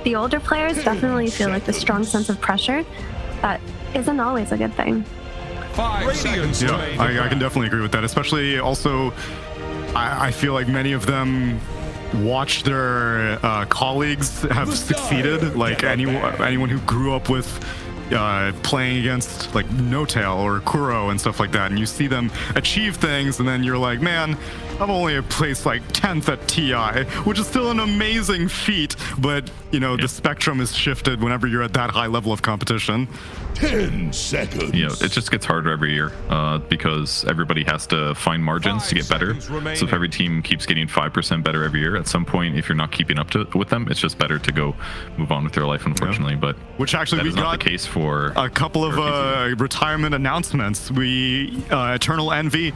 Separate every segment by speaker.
Speaker 1: the older players definitely feel like the strong sense of pressure that isn't always a good thing.
Speaker 2: 5 seconds.
Speaker 3: Yeah, I can definitely agree with that. Especially also, I feel like many of them watch their colleagues have succeeded. Like anyone who grew up with playing against like No Tail or Kuro and stuff like that, and you see them achieve things, and then you're like, man, I'm only placed like 10th at TI, which is still an amazing feat, but you know, the spectrum is shifted whenever you're at that high level of competition.
Speaker 4: 10 seconds.
Speaker 5: You know, it just gets harder every year because everybody has to find margins to get better. So if every team keeps getting 5% better every year, at some point, if you're not keeping up with them, it's just better to go move on with their life, unfortunately. But
Speaker 3: which actually we got
Speaker 5: the case for
Speaker 3: a couple of retirement announcements. Eternal Envy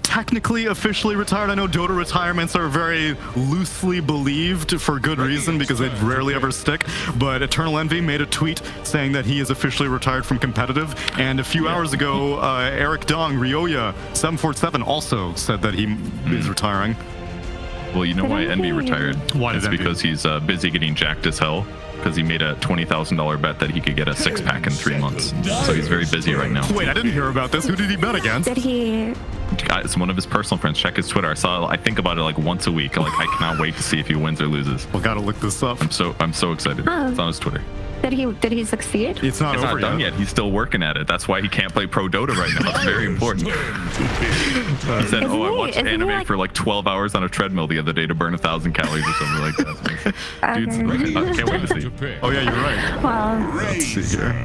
Speaker 3: technically officially retired. I know Dota retirements are very loosely believed for good reason because they rarely ever stick, but Eternal Envy made a tweet saying that he is officially retired from competitive, and a few hours ago Eric Dong, Ryoya 747 also said that he is retiring.
Speaker 5: Well, you know why Envy retired?
Speaker 3: Why
Speaker 5: it's because he's busy getting jacked as hell, because he made a $20,000 bet that he could get a 6-pack in 3 months. So he's very busy right now.
Speaker 3: Wait, I didn't hear about this. Who did he bet against?
Speaker 1: Did he?
Speaker 5: It's one of his personal friends. Check his Twitter. I think about it like once a week. Like, I cannot wait to see if he wins or loses.
Speaker 3: Well, gotta look this up.
Speaker 5: I'm so excited.
Speaker 1: Oh.
Speaker 5: It's on his Twitter.
Speaker 1: Did he succeed?
Speaker 3: It's not
Speaker 5: done yet. He's still working at it. That's why he can't play Pro Dota right now. It's very important. He said, I watched anime for like 12 hours on a treadmill the other day to burn 1,000 calories or something like that. Dude, I can't wait to see.
Speaker 3: Oh yeah, you're right.
Speaker 1: Well,
Speaker 3: Let's see here.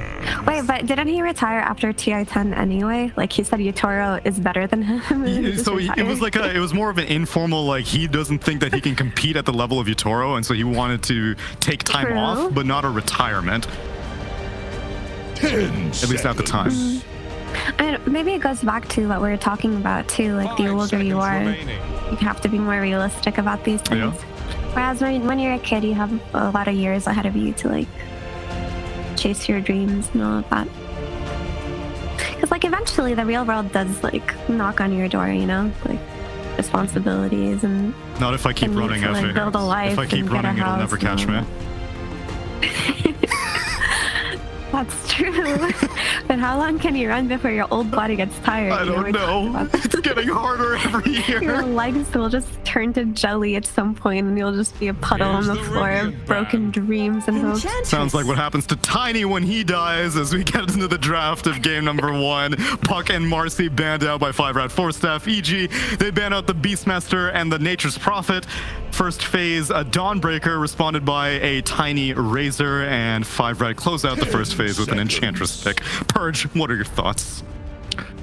Speaker 1: wait, but didn't he retire after TI10 anyway? Like he said, Yutoro is better than him.
Speaker 3: So it was like it was more of an informal, like he doesn't think that he can compete at the level of Yutoro, and so he wanted to take time off, but not a retirement.
Speaker 4: 10
Speaker 3: at least at the time.
Speaker 1: And maybe it goes back to what we were talking about too, like the older you are, you have to be more realistic about these things. Whereas when you're a kid, you have a lot of years ahead of you to like chase your dreams and all of that. Because like eventually the real world does like knock on your door, you know, like responsibilities and
Speaker 3: not if I keep running.
Speaker 1: to, like, build a life.
Speaker 3: If I keep running, it'll never catch me.
Speaker 1: That's true. But how long can you run before your old body gets tired?
Speaker 3: I don't know. It's getting harder every year.
Speaker 1: Your legs will just turn to jelly at some point, and you'll just be a puddle on the floor of broken dreams and hopes.
Speaker 3: Sounds like what happens to Tiny when he dies as we get into the draft of game number 1. Puck and Marcy banned out by 5RATFORCESTAFF. E.g., they ban out the Beastmaster and the Nature's Prophet. First phase, a Dawnbreaker responded by a Tiny Razor, and 5RAT close out the first phase with an Enchantress pick. Purge, what are your thoughts?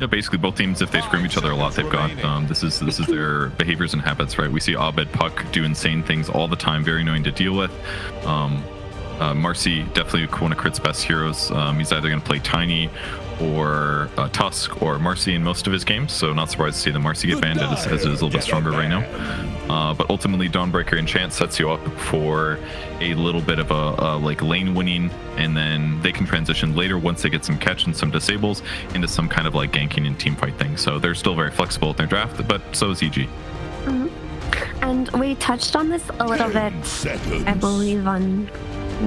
Speaker 5: Yeah, basically both teams, if they scream each other a lot, they've got this is their behaviors and habits, right? We see Abed, Puck do insane things all the time, very annoying to deal with. Marcy, definitely one of Crit's best heroes. He's either going to play Tiny or Tusk or Marcy in most of his games, so not surprised to see the Marcy get banned as it is a little bit stronger right now. But ultimately, Dawnbreaker Enchant sets you up for a little bit of a like lane winning, and then they can transition later once they get some catch and some disables into some kind of like ganking and team fight thing. So they're still very flexible with their draft, but so is EG.
Speaker 1: And we touched on this a little bit, I believe, on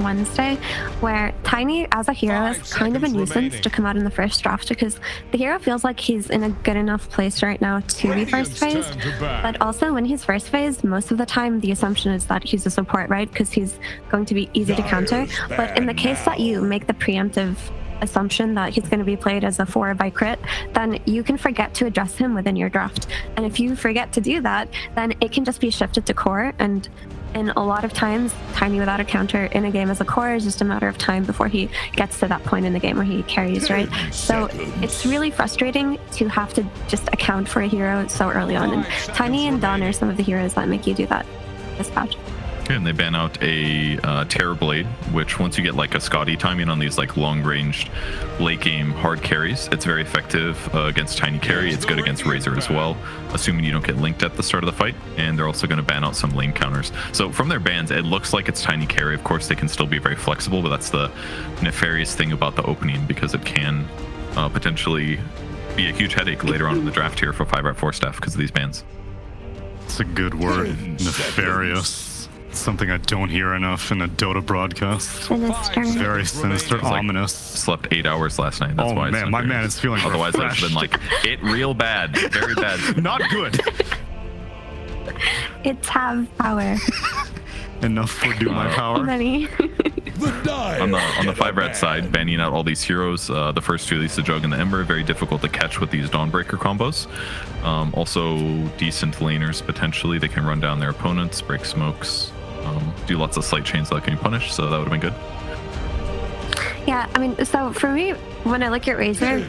Speaker 1: Wednesday, where Tiny as a hero is kind of a nuisance to come out in the first draft because the hero feels like he's in a good enough place right now to be first phased, but also when he's first phased, most of the time the assumption is that he's a support, right? Because he's going to be easy to counter. But in the case that you make the preemptive assumption that he's going to be played as a 4 by crit, then you can forget to address him within your draft. And if you forget to do that, then it can just be shifted to core, and in a lot of times, Tiny without a counter in a game as a core is just a matter of time before he gets to that point in the game where he carries, right? So it's really frustrating to have to just account for a hero so early on. And Tiny and Dawn are some of the heroes that make you do that this patch.
Speaker 5: And they ban out a Terrorblade, which once you get like a Scotty timing on these like long-ranged late game hard carries, it's very effective against Tiny carry. It's good against Razor as well, assuming you don't get linked at the start of the fight. And they're also going to ban out some lane counters. So from their bans, it looks like it's Tiny carry. Of course, they can still be very flexible, but that's the nefarious thing about the opening, because it can potentially be a huge headache later on in the draft here for 5RATFORCESTAFF because of these bans.
Speaker 3: It's a good word, nefarious. Something I don't hear enough in a Dota broadcast.
Speaker 1: Sinister.
Speaker 3: Very sinister,
Speaker 5: Like,
Speaker 3: ominous.
Speaker 5: Slept 8 hours last night. That's
Speaker 3: Oh
Speaker 5: why.
Speaker 3: man, my man is feeling
Speaker 5: Otherwise, it would have been like it real bad, very bad.
Speaker 3: not good.
Speaker 1: It's have power.
Speaker 3: Enough for do my power.
Speaker 1: Many.
Speaker 5: On the 5RAT side, banning out all these heroes. The first two, at least the Jug and the Ember, very difficult to catch with these Dawnbreaker combos. Also, decent laners potentially. They can run down their opponents, break smokes, do lots of slight chains that can be punished. So that would have been good.
Speaker 1: Yeah, I mean, so for me, when I look at Razor,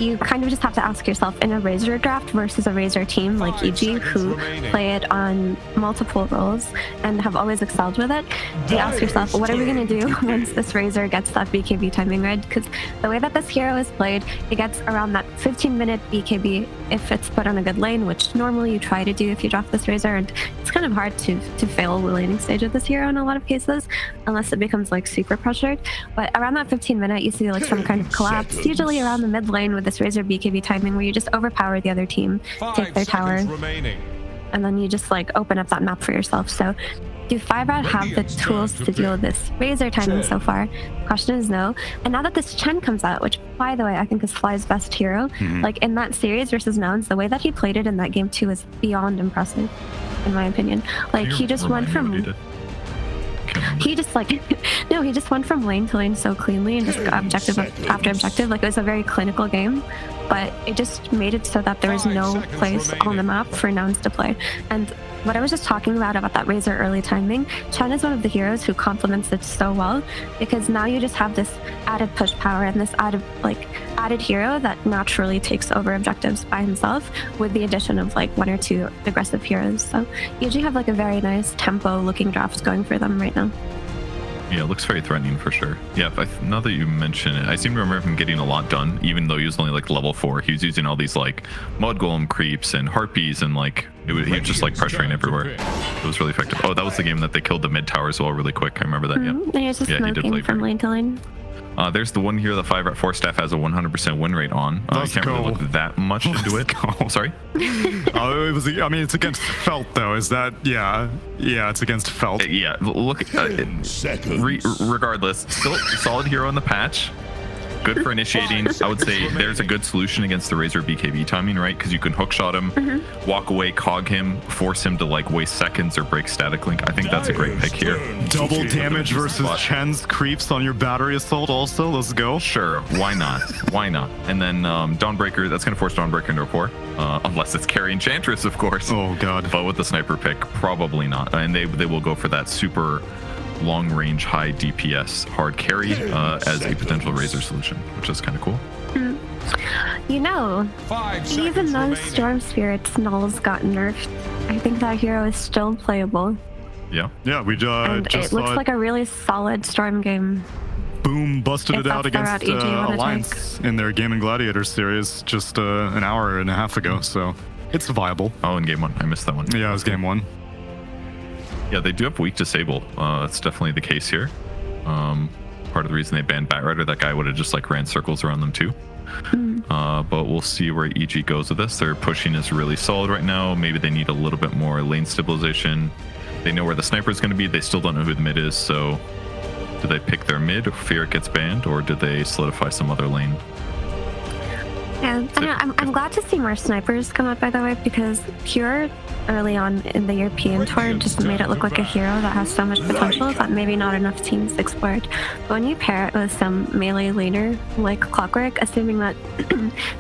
Speaker 1: you kind of just have to ask yourself, in a Razor draft versus a Razor team like EG, who play it on multiple roles and have always excelled with it, you ask yourself, what are we going to do once this Razor gets that BKB timing right? Because the way that this hero is played, it gets around that 15-minute BKB if it's put on a good lane, which normally you try to do if you draft this Razor, and it's kind of hard to fail the laning stage of this hero in a lot of cases, unless it becomes like super pressured. But around that 15-minute, you see like some kind of collapse, usually around the mid lane with this Razor BKB timing, where you just overpower the other team, take their tower, and then you just like open up that map for yourself. So do 5RAT have the tools to deal with this Razor timing so far? The question is no. And now that this Chen comes out, which by the way I think is Fly's best hero, like in that series versus Nouns, the way that he played it in that game too is beyond impressive, in my opinion. Like he just went from he just went from lane to lane so cleanly and just got objective after objective. Like it was a very clinical game, but it just made it so that there was no place on the map for Nouns to play. And what I was just talking about that Razor early timing, Chen is one of the heroes who complements it so well, because now you just have this added push power and this added hero that naturally takes over objectives by himself, with the addition of like one or two aggressive heroes. So you usually have like a very nice tempo looking draft going for them right now.
Speaker 5: Yeah, it looks very threatening for sure. Yeah, now that you mention it, I seem to remember him getting a lot done, even though he was only like level 4. He was using all these like mud golem creeps and harpies, and like he was just like pressuring everywhere. It was really effective. Oh, that was the game that they killed the mid tower as well really quick. I remember that. Yeah.
Speaker 1: And he was just smoking from lane to lane.
Speaker 5: There's the one here the 5RAT4Staff has a 100% win rate on. I can't really look that much into it. Sorry?
Speaker 3: It's against Felt though. Is that, yeah, it's against Felt.
Speaker 5: Yeah, look, regardless, still solid hero in the patch. Good for initiating. I would say there's a good solution against the Razor BKB timing, right? Because you can hookshot him, walk away, cog him, force him to like waste seconds or break static link. I think that's a great pick here.
Speaker 3: Double damage versus Chen's creeps on your battery assault also. Let's go.
Speaker 5: Sure, why not? Why not? And then Dawnbreaker, that's going to force Dawnbreaker into a 4. Unless it's carry Enchantress, of course.
Speaker 3: Oh, God.
Speaker 5: But with the sniper pick, probably not. And they will go for that super long range, high DPS hard carry as a potential Razor solution, which is kind of cool.
Speaker 1: You know, even though Storm Spirit's nulls got nerfed, I think that hero is still playable.
Speaker 5: Yeah.
Speaker 3: Yeah, we
Speaker 1: and
Speaker 3: just
Speaker 1: it looks like a really solid Storm game.
Speaker 3: Boom busted it out against
Speaker 1: EG
Speaker 3: Alliance in their Game and Gladiator series just an hour and a half ago, so it's viable.
Speaker 5: Oh, in game 1, I missed that one.
Speaker 3: Yeah, it was game 1.
Speaker 5: Yeah, they do have weak disable. That's definitely the case here. Part of the reason they banned Batrider, that guy would have just like ran circles around them too. But we'll see where EG goes with this. Their pushing is really solid right now. Maybe they need a little bit more lane stabilization. They know where the sniper is going to be. They still don't know who the mid is. So do they pick their mid, fear it gets banned, or do they solidify some other lane?
Speaker 1: Yeah, I'm glad to see more snipers come up, by the way, because Pure early on in the European tour just made it look like a hero that has so much potential that maybe not enough teams explored. But when you pair it with some melee laner like Clockwork, assuming that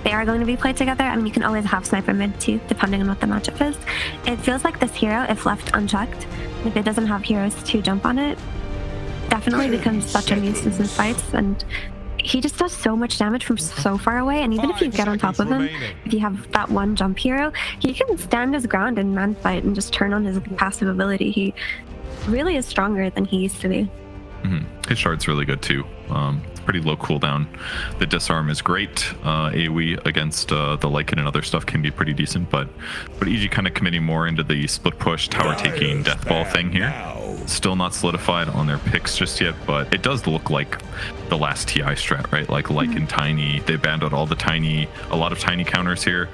Speaker 1: they are going to be played together, I mean, you can always have sniper mid too, depending on what the matchup is. It feels like this hero, if left unchecked, if it doesn't have heroes to jump on it, definitely becomes such a nuisance in fights, and he just does so much damage from so far away, and even if you get on top of him, if you have that one jump hero, he can stand his ground in man fight and just turn on his passive ability. He really is stronger than he used to be.
Speaker 5: His shard's really good too. It's pretty low cooldown. The disarm is great. AoE against the Lycan and other stuff can be pretty decent, but EG kind of committing more into the split push, tower taking, death ball thing here. still not solidified on their picks just yet, but it does look like the last TI strat, right? Like Lycan Tiny, they banned out a lot of Tiny counters here.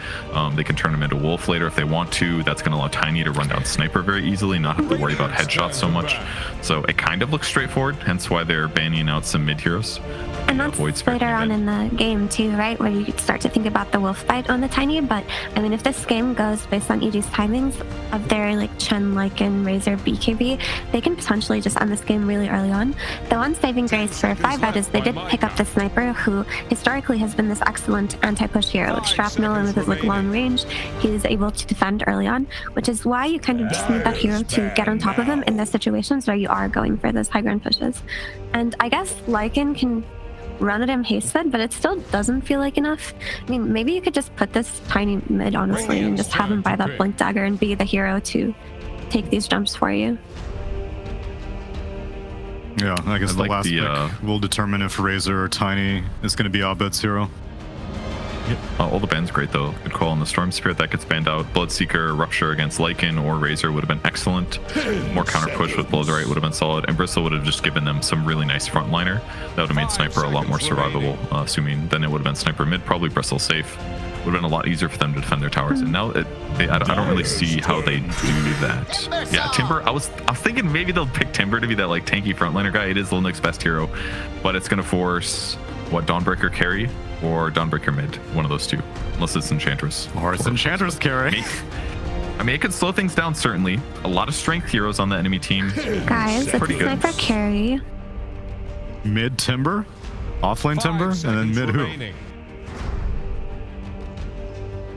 Speaker 5: They can turn them into Wolf later if they want to. That's going to allow Tiny to run down Sniper very easily, not have to worry about headshots so much. So it kind of looks straightforward, hence why they're banning out some mid heroes.
Speaker 1: And that's later on in the game too, right? Where you start to think about the wolf bite on the Tiny. But I mean, if this game goes based on EG's timings of their like Chen, Lycan, Razor, BKB, they can potentially just end this game really early on. The one saving grace for 5RAT is they did pick up the Sniper, who historically has been this excellent anti-push hero with shrapnel and with his like long range. He is able to defend early on, which is why you kind of just need that hero to get on top of him in the situations where you are going for those high ground pushes. And I guess Lycan can run at him hasted, but it still doesn't feel like enough. I mean, maybe you could just put this Tiny mid, honestly, and just have him buy that blink dagger and be the hero to take these jumps for you.
Speaker 3: Yeah, I guess the last pick will determine if Razor or Tiny is going to be Abed's hero.
Speaker 5: Yep. All the bans great though. Good call on the Storm Spirit that gets banned out. Bloodseeker, Rupture against Lycan or Razor would have been excellent. More counter push with Bloodright would have been solid, and Bristle would have just given them some really nice frontliner. That would have made Sniper a lot more survivable, assuming then it would have been Sniper mid, probably Bristle safe. Would have been a lot easier for them to defend their towers, and now I don't really see how they do that. Yeah, Timber. I was thinking maybe they'll pick Timber to be that like tanky frontliner guy. It is Linux best hero, but it's gonna force what, Dawnbreaker carry or Dawnbreaker mid, one of those two, unless it's Enchantress.
Speaker 3: Or it's Enchantress carry.
Speaker 5: I mean, it could slow things down certainly. A lot of strength heroes on the enemy team.
Speaker 1: Guys, it's a Sniper carry.
Speaker 3: Mid Timber, offlane Timber, and then mid who?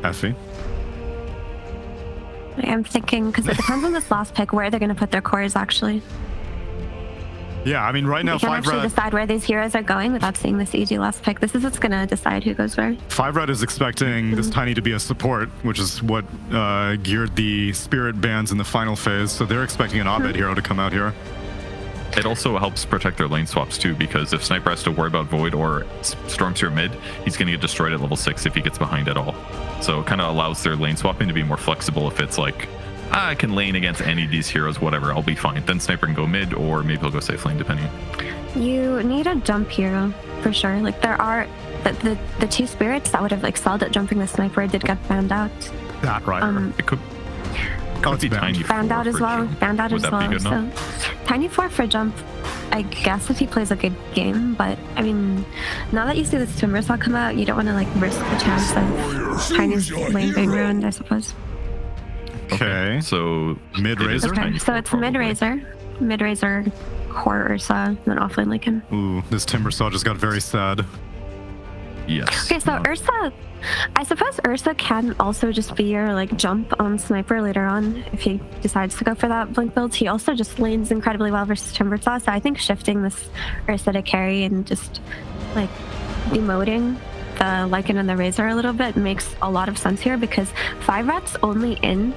Speaker 3: Effie.
Speaker 1: I'm thinking, because it depends on this last pick where they're going to put their cores actually.
Speaker 3: Yeah, I mean, right now,
Speaker 1: you can actually decide where these heroes are going without seeing this EG last pick. This is what's going to decide who goes where.
Speaker 3: 5RAT is expecting this Tiny to be a support, which is what geared the Spirit bans in the final phase. So they're expecting an Abed hero to come out here.
Speaker 5: It also helps protect their lane swaps too, because if Sniper has to worry about Void or Stormseer mid, he's going to get destroyed at level 6 if he gets behind at all. So it kind of allows their lane swapping to be more flexible. If it's like, I can lane against any of these heroes, whatever, I'll be fine. Then Sniper can go mid, or maybe he'll go safe lane, depending.
Speaker 1: You need a jump hero, for sure. Like, there are the two spirits that would have excelled at jumping the Sniper did get banned out.
Speaker 3: That right.
Speaker 5: It could be Tiny 4
Speaker 1: banned out as well. Banned out as well. So Tiny 4 for jump, I guess, if he plays a good game. But I mean, now that you see this Timbersaw come out, you don't want to like risk the chance of Tiny's lane being ruined, I suppose.
Speaker 3: Okay,
Speaker 5: so
Speaker 3: mid Razor.
Speaker 1: Okay, so it's mid Razor, core Ursa, then offlane Lycan.
Speaker 3: Ooh, this Timbersaw just got very sad.
Speaker 5: Yes.
Speaker 1: Okay, so Ursa, I suppose Ursa can also just be your like jump on Sniper later on if he decides to go for that blink build. He also just lanes incredibly well versus Timbersaw, so I think shifting this Ursa to carry and just like demoting the Lycan and the Razor a little bit makes a lot of sense here, because 5RAT's only in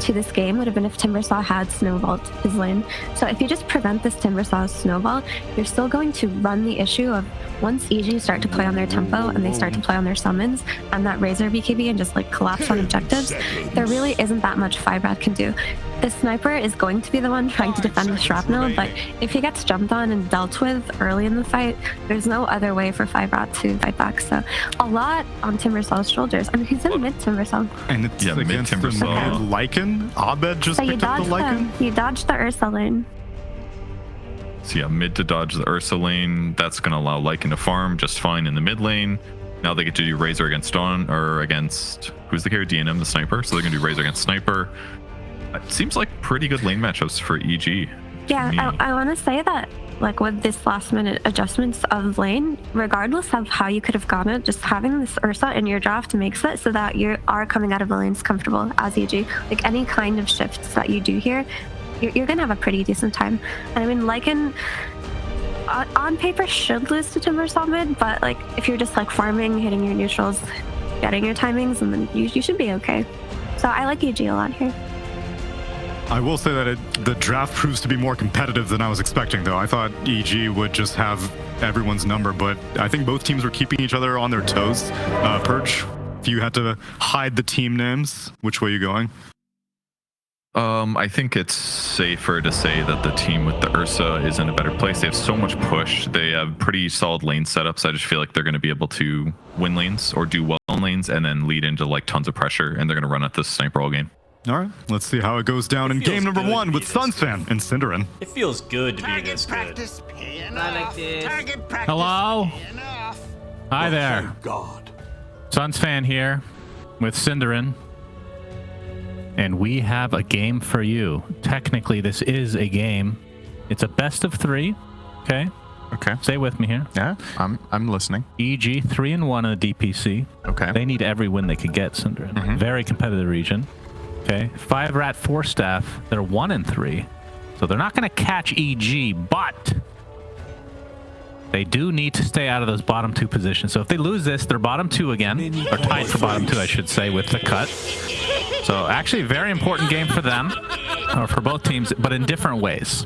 Speaker 1: to this game would have been if Timbersaw had snowballed his lane. So if you just prevent this Timbersaw's snowball, you're still going to run the issue of once EG start to play on their tempo and they start to play on their summons and that Razor BKB and just like collapse on objectives, there really isn't that much 5RAT can do. The Sniper is going to be the one trying to defend with shrapnel, but if he gets jumped on and dealt with early in the fight, there's no other way for 5RAT to fight back. So a lot on Timbersaw's shoulders. I mean, he's in mid Timbersaw.
Speaker 3: And it's against the mid Lycan. Abed just picked up the Lycan.
Speaker 1: You dodged the Ursa lane.
Speaker 5: So yeah, mid to dodge the Ursa lane. That's going to allow Lycan to farm just fine in the mid lane. Now they get to do Razor against Dawn, or against, who's the carry? DNM, the Sniper. So they're going to do Razor against Sniper. It seems like pretty good lane matchups for EG.
Speaker 1: Yeah, I want to say that like with this last minute adjustments of lane, regardless of how you could have gone it, just having this Ursa in your draft makes it so that you are coming out of the lanes comfortable as EG. Like any kind of shifts that you do here, you're gonna have a pretty decent time. And I mean, Lycan on paper should lose to Timbersaw mid, but like if you're just like farming, hitting your neutrals, getting your timings, and then you should be okay. So I like EG a lot here.
Speaker 3: I will say that the draft proves to be more competitive than I was expecting, though. I thought EG would just have everyone's number, but I think both teams were keeping each other on their toes. Perch, if you had to hide the team names, which way are you going?
Speaker 5: I think it's safer to say that the team with the Ursa is in a better place. They have so much push. They have pretty solid lane setups. I just feel like they're going to be able to win lanes or do well in lanes and then lead into like tons of pressure, and they're going to run at this sniper all game.
Speaker 3: All right, let's see how it goes down in game number 1 with Sunsfan and Cinderin.
Speaker 6: It feels good to be this good.
Speaker 7: I like this.
Speaker 8: Hello? Hi there.
Speaker 4: God.
Speaker 8: Sunsfan here with Cinderin. And we have a game for you. Technically, this is a game. It's a best of 3. Okay?
Speaker 9: Okay.
Speaker 8: Stay with me here.
Speaker 9: Yeah, I'm listening.
Speaker 8: EG 3-1 in the DPC.
Speaker 9: Okay.
Speaker 8: They need every win they could get, Cinderin. Very competitive region. Okay. 5RATFORCESTAFF, they're 1-3. So they're not going to catch EG, but they do need to stay out of those bottom 2 positions. So if they lose this, they're bottom 2 again. Or tied for bottom 2, I should say, with the cut. So actually, very important game for them, or for both teams, but in different ways.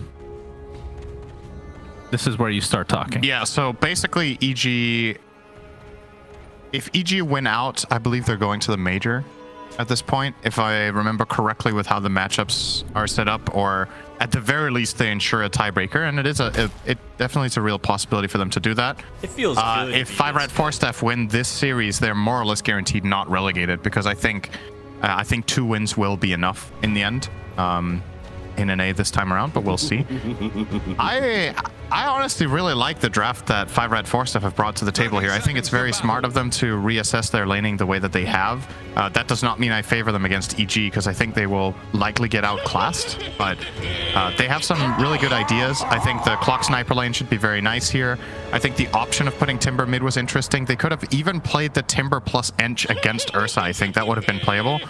Speaker 8: This is where you start talking.
Speaker 9: Yeah, so basically EG, if EG win out, I believe they're going to the major at this point, if I remember correctly with how the matchups are set up, or at the very least they ensure a tiebreaker, and it definitely is a real possibility for them to do that.
Speaker 6: It feels good.
Speaker 9: If 5RATFORCESTAFF win this series, they're more or less guaranteed not relegated, because I think 2 wins will be enough in the end. In an A this time around, but we'll see. I honestly really like the draft that 5RATFORCESTAFF have brought to the table here. I think it's very smart of them to reassess their laning the way that they have. That does not mean I favor them against EG, because I think they will likely get outclassed, but they have some really good ideas. I think the clock sniper lane should be very nice here. I think the option of putting Timber mid was interesting. They could have even played the Timber plus Ench against Ursa. I think that would have been playable.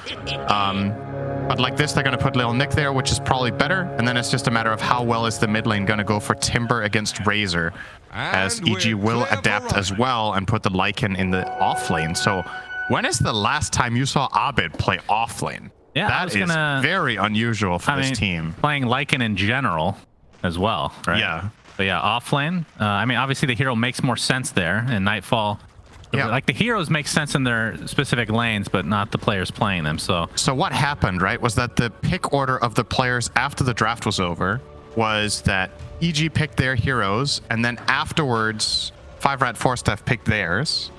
Speaker 9: But like this, they're going to put Lil Nick there, which is probably better. And then it's just a matter of how well is the mid lane going to go for Timber against Razor, as EG will adapt as well and put the Lycan in the off lane. So when is the last time you saw Abid play off lane?
Speaker 8: Yeah,
Speaker 9: that is very unusual for this team.
Speaker 8: Playing Lycan in general as well, right?
Speaker 9: Yeah.
Speaker 8: But yeah, off lane. I mean, obviously the hero makes more sense there in Nightfall. Yeah, like the heroes make sense in their specific lanes, but not the players playing them. So
Speaker 9: what happened, right, was that the pick order of the players after the draft was over was that EG picked their heroes, and then afterwards 5RATFORCESTAFF picked theirs,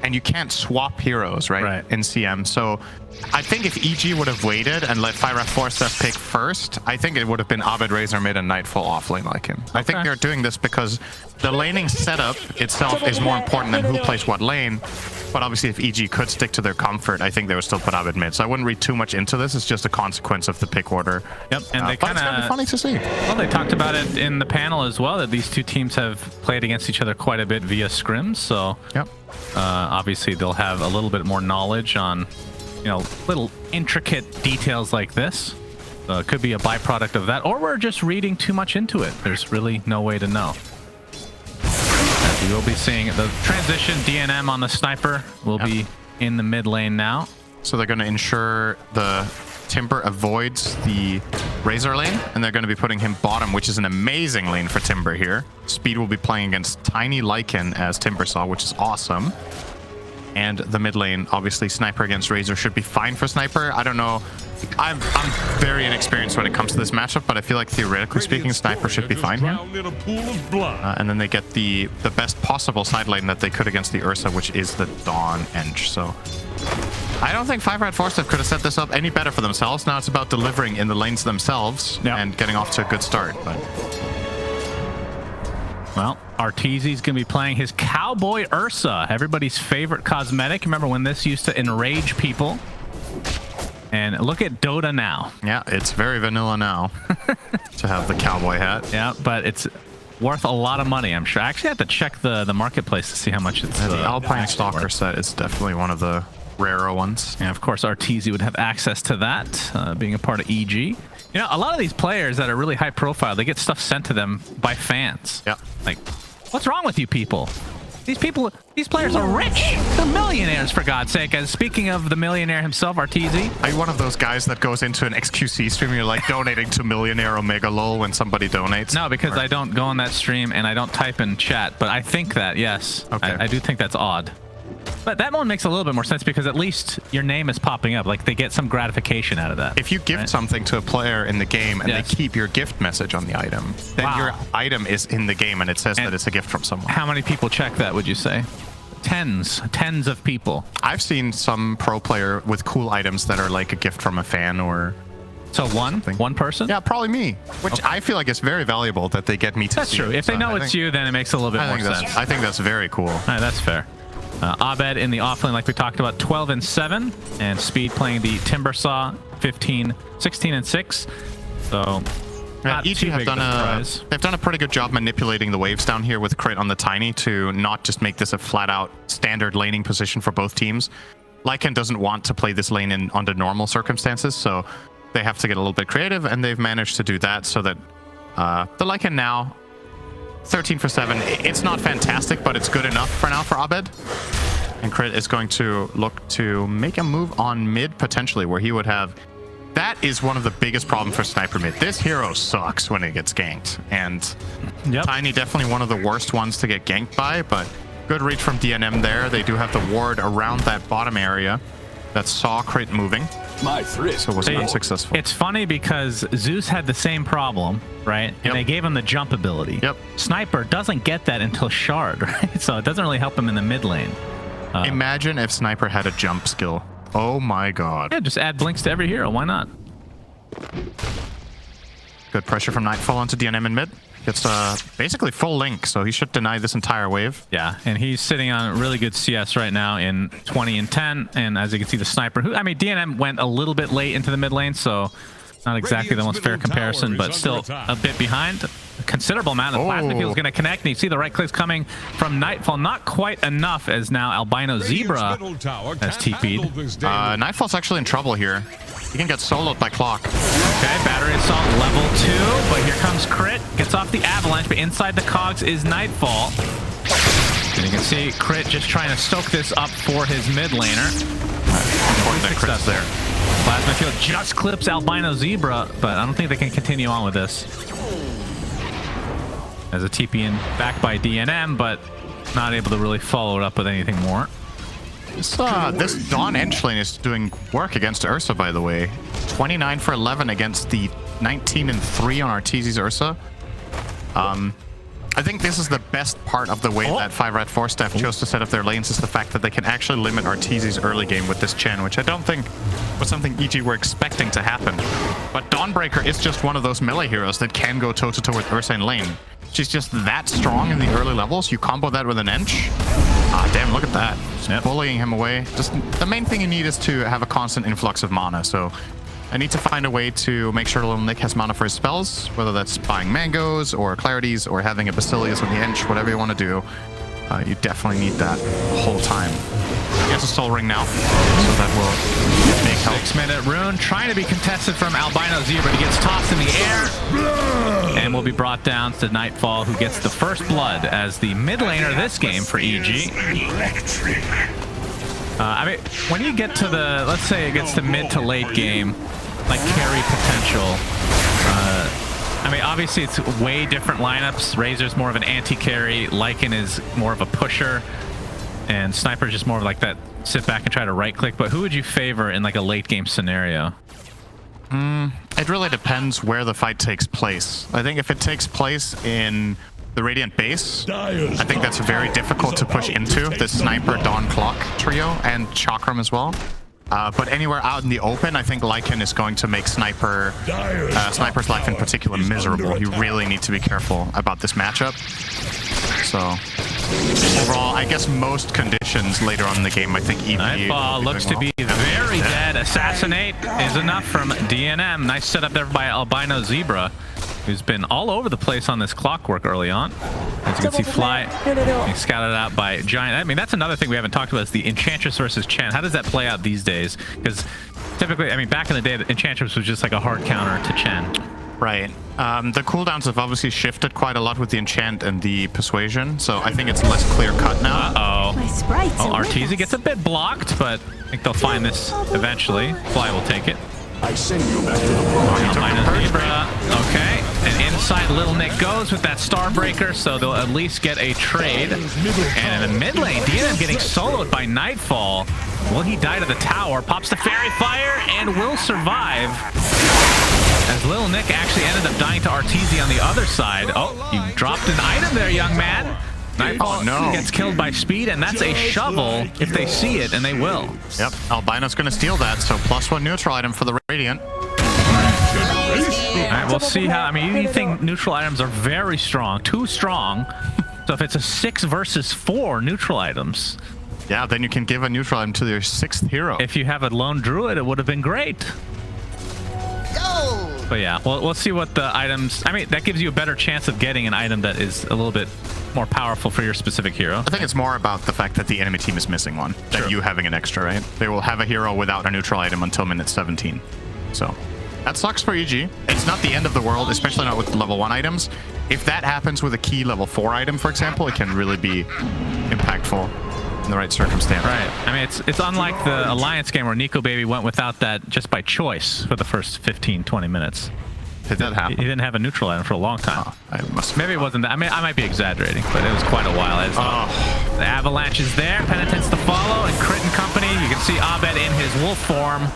Speaker 9: and you can't swap heroes, right, in CM. So I think if EG would have waited and let 5RATFORCESTAFF pick first, I think it would have been Abid, Razor mid, and Nightfall offlane like him. I think they're doing this because the laning setup itself is more important than who plays what lane. But obviously, if EG could stick to their comfort, I think they would still put Abid mid. So I wouldn't read too much into this. It's just a consequence of the pick order.
Speaker 8: Yep, and they kind of,
Speaker 9: it's gonna be funny to see.
Speaker 8: Well, they talked about it in the panel as well, that these two teams have played against each other quite a bit via scrims. So
Speaker 9: yep.
Speaker 8: Obviously, they'll have a little bit more knowledge on, you know, little intricate details like this. It could be a byproduct of that, or we're just reading too much into it. There's really no way to know. As we will be seeing the transition DNM on the sniper will be in the mid lane now.
Speaker 9: So they're going to ensure the Timber avoids the Razor lane, and they're going to be putting him bottom, which is an amazing lane for Timber here. Speed will be playing against Tiny Lycan as Timber saw, which is awesome. And the mid lane, obviously, Sniper against Razor should be fine for Sniper. I don't know. I'm very inexperienced when it comes to this matchup, but I feel like theoretically speaking, Sniper should be fine here. And then they get the best possible side lane that they could against the Ursa, which is the Dawn Ench. So I don't think 5RATFORCESTAFF could have set this up any better for themselves. Now it's about delivering in the lanes themselves and getting off to a good start. But
Speaker 8: well, Arteezy's going to be playing his Cowboy Ursa, everybody's favorite cosmetic. Remember when this used to enrage people? And look at Dota now.
Speaker 9: Yeah, it's very vanilla now to have the cowboy hat.
Speaker 8: Yeah, but it's worth a lot of money, I'm sure. I actually have to check the marketplace to see how much it's
Speaker 9: the Alpine Stalker set is definitely one of the rarer ones.
Speaker 8: Yeah, of course, Arteezy would have access to that, being a part of EG. You know, a lot of these players that are really high profile, they get stuff sent to them by fans.
Speaker 9: Yeah.
Speaker 8: Like, what's wrong with you people? These players are rich. They're millionaires, for God's sake. As speaking of the millionaire himself, Arteezy.
Speaker 9: Are you one of those guys that goes into an XQC stream and you're like donating to Millionaire Omega Lol when somebody donates?
Speaker 8: No, because I don't go on that stream and I don't type in chat, but I think that, yes. Okay. I do think that's odd. But that one makes a little bit more sense because at least your name is popping up. Like they get some gratification out of that.
Speaker 9: If you gift something to a player in the game and they keep your gift message on the item, then your item is in the game and it says that it's a gift from someone.
Speaker 8: How many people check that, would you say? Tens of people.
Speaker 9: I've seen some pro player with cool items that are like a gift from a fan or...
Speaker 8: So one person?
Speaker 9: Yeah, probably me. Which I feel like is very valuable that they get me to
Speaker 8: That's
Speaker 9: see
Speaker 8: true.
Speaker 9: it.
Speaker 8: If they know it's you, then it makes a little bit more sense.
Speaker 9: I think that's very cool.
Speaker 8: All right, that's fair. Abed in the offlane, like we talked about, 12-7, and Speed playing the Timbersaw, 16-6. So not
Speaker 9: EG
Speaker 8: too
Speaker 9: have
Speaker 8: big
Speaker 9: done
Speaker 8: of a surprise.
Speaker 9: they've done a pretty good job manipulating the waves down here with Crit on the Tiny to not just make this a flat-out standard laning position for both teams. Lycan doesn't want to play this lane in under normal circumstances, so they have to get a little bit creative, and they've managed to do that so that the Lycan now 13 for 7. It's not fantastic, but it's good enough for now for Abed. And Crit is going to look to make a move on mid, potentially, where he would have... That is one of the biggest problems for Sniper mid. This hero sucks when it gets ganked. And Tiny definitely one of the worst ones to get ganked by, but good reach from DNM there. They do have the ward around that bottom area that saw Crit moving. So it was unsuccessful.
Speaker 8: It's funny because Zeus had the same problem, right? And they gave him the jump ability. Sniper doesn't get that until Shard, right? So it doesn't really help him in the mid lane.
Speaker 9: Imagine if Sniper had a jump skill. Oh my god.
Speaker 8: Yeah, just add blinks to every hero. Why not?
Speaker 9: Good pressure from Nightfall onto DNM in mid. Gets basically full link, so he should deny this entire wave.
Speaker 8: Yeah, and he's sitting on really good CS right now in 20-10. And as you can see, the Sniper, who, I mean, DNM went a little bit late into the mid lane, so not exactly the most fair comparison, but still a bit behind. A considerable amount of plasma field is going to connect, and you see the right clicks coming from Nightfall. Not quite enough, as now Albino Zebra has TP'd.
Speaker 9: Nightfall's actually in trouble here. He can get soloed by Clock.
Speaker 8: Okay, Battery Assault level 2, but here comes Crit. Gets off the Avalanche, but inside the cogs is Nightfall. And you can see Crit just trying to stoke this up for his mid laner.
Speaker 9: Important that Crit's there.
Speaker 8: Plasma Field just clips Albino Zebra, but I don't think they can continue on with this. As a TP in back by DNM, but not able to really follow it up with anything more.
Speaker 9: This Dawn Ench lane is doing work against Ursa, by the way. 29 for 11 against the 19-3 on Arteezy's Ursa. I think this is the best part of the way that 5RATFORCESTAFF chose to set up their lanes is the fact that they can actually limit Arteezy's early game with this Chen, which I don't think was something EG were expecting to happen. But Dawnbreaker is just one of those melee heroes that can go toe-to-toe with Ursa in lane. She's just that strong in the early levels. You combo that with an Ench. Ah, damn, look at that. Just bullying him away. Just the main thing you need is to have a constant influx of mana. So I need to find a way to make sure little Nick has mana for his spells, whether that's buying mangoes or clarities or having a Basilius on the Ench, whatever you want to do. You definitely need that the whole time. He has a Soul Ring now, so that will be a big help.
Speaker 8: 6-minute rune trying to be contested from Albino Zebra. He gets tossed in the air and will be brought down to Nightfall, who gets the first blood as the mid laner this game for EG. I mean, when you get to the, let's say it gets to mid to late game, like carry potential, I mean, obviously it's way different lineups. Razor's more of an anti-carry, Lycan is more of a pusher, and Sniper's just more of like that sit back and try to right click. But who would you favor in like a late game scenario?
Speaker 9: It really depends where the fight takes place. I think if it takes place in the Radiant base, I think that's very difficult to push into, the Sniper Dawn Clock trio and Chakram as well. But anywhere out in the open, I think Lycan is going to make Sniper's life in particular miserable. You really need to be careful about this matchup. So overall, I guess most conditions later on in the game, I think EG
Speaker 8: Nightfall looks to be very dead. Assassinate is enough from DNM. Nice setup there by Albino Zebra, who's been all over the place on this clockwork early on. As you can see, Fly being scouted out by Giant. I mean, that's another thing we haven't talked about is the Enchantress versus Chen. How does that play out these days? Because typically, I mean, back in the day, the Enchantress was just like a hard counter to Chen.
Speaker 9: Right. The cooldowns have obviously shifted quite a lot with the Enchant and the Persuasion, so I think it's less clear-cut now.
Speaker 8: Oh, Arteezy gets a bit blocked, but I think they'll find this eventually. Fly will take it.
Speaker 4: I send you back to the
Speaker 8: Zebra. Okay, and inside Little Nick goes with that Starbreaker, so they'll at least get a trade. And in the mid lane, DNM getting soloed by Nightfall. Will he die to the tower? Pops the Fairy Fire and will survive. As Little Nick actually ended up dying to Arteezy on the other side. Oh, you dropped an item there, young man. Nightfall gets killed by Speed, and that's a shovel if they see it, and they will.
Speaker 9: Yep, Albino's going to steal that, so +1 neutral item for the Radiant.
Speaker 8: All right, we'll see how. I mean, you think neutral items are very strong, too strong. So if it's a 6 versus 4 neutral items.
Speaker 9: Yeah, then you can give a neutral item to your 6th hero.
Speaker 8: If you have a lone druid, it would have been great. But yeah, we'll see what the items... I mean, that gives you a better chance of getting an item that is a little bit more powerful for your specific hero.
Speaker 9: I think it's more about the fact that the enemy team is missing one than you having an extra, right? They will have a hero without a neutral item until minute 17. So that sucks for EG. It's not the end of the world, especially not with level 1 items. If that happens with a key level 4 item, for example, it can really be impactful in the right circumstance.
Speaker 8: Right. I mean, it's unlike the Alliance game where Nico Baby went without that just by choice for the first 15-20 minutes.
Speaker 9: Did that happen?
Speaker 8: He didn't have a neutral item for a long time.
Speaker 9: Oh,
Speaker 8: Maybe it wasn't that. I mean, I might be exaggerating, but it was quite a while. As the Avalanche is there, Penitence to follow, and Crit and company. You can see Abed in his wolf form.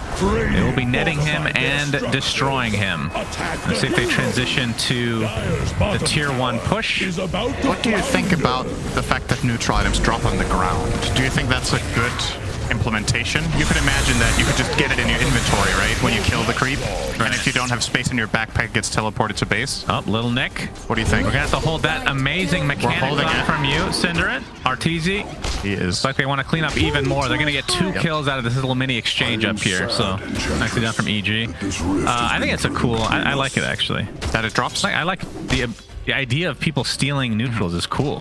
Speaker 8: They will be netting him and destroying him. Let's see if they transition to the tier 1 push.
Speaker 9: What do you think about the fact that neutral items drop on the ground? Do you think that's a good implementation? You could imagine that you could just get it in your inventory, right? When you kill the creep. And if you don't have space in your backpack, it gets teleported to base.
Speaker 8: Oh, Little Nick.
Speaker 9: What do you think?
Speaker 8: We're going to have to hold that amazing mechanic on from you, Cinderin. Arteezy.
Speaker 9: He is.
Speaker 8: It's like they want to clean up even more. They're going to get 2 kills out of this little mini exchange up here. So, nicely done from EG. I think it's a cool... I like it, actually.
Speaker 9: That it drops?
Speaker 8: I like the idea of people stealing neutrals is cool.